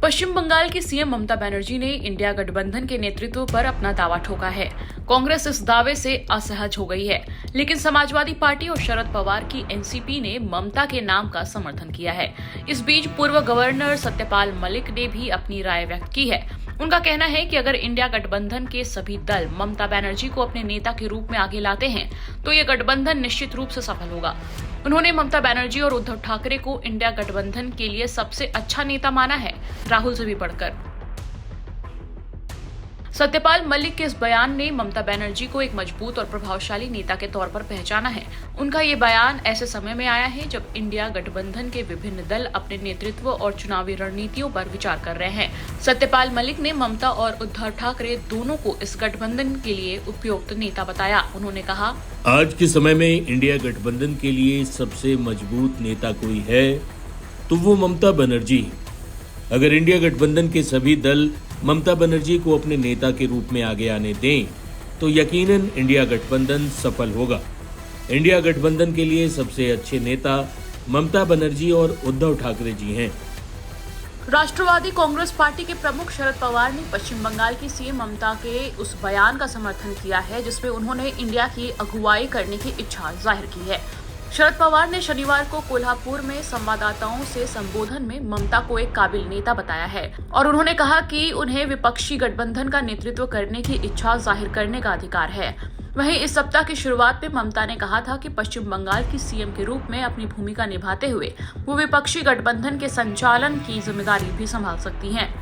पश्चिम बंगाल की सीएम ममता बनर्जी ने इंडिया गठबंधन के नेतृत्व पर अपना दावा ठोका है। कांग्रेस इस दावे से असहज हो गई है, लेकिन समाजवादी पार्टी और शरद पवार की एनसीपी ने ममता के नाम का समर्थन किया है। इस बीच पूर्व गवर्नर सत्यपाल मलिक ने भी अपनी राय व्यक्त की है। उनका कहना है कि अगर इंडिया गठबंधन के सभी दल ममता बनर्जी को अपने नेता के रूप में आगे लाते हैं तो ये गठबंधन निश्चित रूप से सफल होगा। उन्होंने ममता बनर्जी और उद्धव ठाकरे को इंडिया गठबंधन के लिए सबसे अच्छा नेता माना है, राहुल से भी बढ़कर। सत्यपाल मलिक के इस बयान ने ममता बनर्जी को एक मजबूत और प्रभावशाली नेता के तौर पर पहचाना है। उनका ये बयान ऐसे समय में आया है जब इंडिया गठबंधन के विभिन्न दल अपने नेतृत्व और चुनावी रणनीतियों पर विचार कर रहे हैं। सत्यपाल मलिक ने ममता और उद्धव ठाकरे दोनों को इस गठबंधन के लिए उपयुक्त नेता बताया। उन्होंने कहा, आज के समय में इंडिया गठबंधन के लिए सबसे मजबूत नेता कोई है तो वो ममता बनर्जी। अगर इंडिया गठबंधन के सभी दल ममता बनर्जी को अपने नेता के रूप में आगे आने दें तो यकीनन इंडिया गठबंधन सफल होगा। इंडिया गठबंधन के लिए सबसे अच्छे नेता ममता बनर्जी और उद्धव ठाकरे जी हैं। राष्ट्रवादी कांग्रेस पार्टी के प्रमुख शरद पवार ने पश्चिम बंगाल की सीएम ममता के उस बयान का समर्थन किया है जिसमें उन्होंने इंडिया की अगुवाई करने की इच्छा जाहिर की है। शरद पवार ने शनिवार को कोल्हापुर में संवाददाताओं से संबोधन में ममता को एक काबिल नेता बताया है और उन्होंने कहा कि उन्हें विपक्षी गठबंधन का नेतृत्व करने की इच्छा जाहिर करने का अधिकार है। वहीं इस सप्ताह की शुरुआत में ममता ने कहा था कि पश्चिम बंगाल की सीएम के रूप में अपनी भूमिका निभाते हुए वो विपक्षी गठबंधन के संचालन की जिम्मेदारी भी संभाल सकती हैं।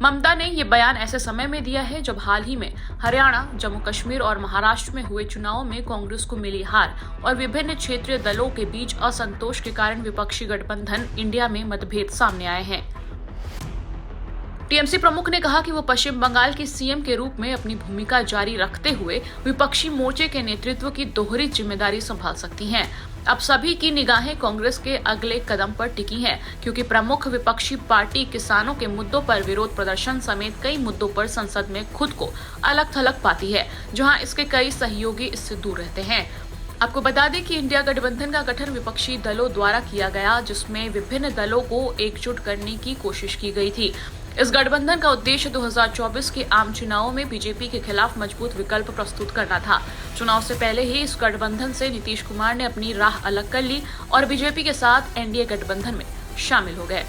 ममता ने ये बयान ऐसे समय में दिया है जब हाल ही में हरियाणा, जम्मू कश्मीर और महाराष्ट्र में हुए चुनावों में कांग्रेस को मिली हार और विभिन्न क्षेत्रीय दलों के बीच असंतोष के कारण विपक्षी गठबंधन इंडिया में मतभेद सामने आए हैं। टीएमसी प्रमुख ने कहा कि वो पश्चिम बंगाल की सीएम के रूप में अपनी भूमिका जारी रखते हुए विपक्षी मोर्चे के नेतृत्व की दोहरी जिम्मेदारी संभाल सकती हैं। अब सभी की निगाहें कांग्रेस के अगले कदम पर टिकी हैं, क्योंकि प्रमुख विपक्षी पार्टी किसानों के मुद्दों पर विरोध प्रदर्शन समेत कई मुद्दों पर संसद में खुद को अलग थलग पाती है, जहां इसके कई सहयोगी इससे दूर रहते हैं। आपको बता दें कि इंडिया गठबंधन का गठन विपक्षी दलों द्वारा किया गया, जिसमें विभिन्न दलों को एकजुट करने की कोशिश की गई थी। इस गठबंधन का उद्देश्य 2024 के आम चुनावों में बीजेपी के खिलाफ मजबूत विकल्प प्रस्तुत करना था। चुनाव से पहले ही इस गठबंधन से नीतीश कुमार ने अपनी राह अलग कर ली और बीजेपी के साथ एनडीए गठबंधन में शामिल हो गए।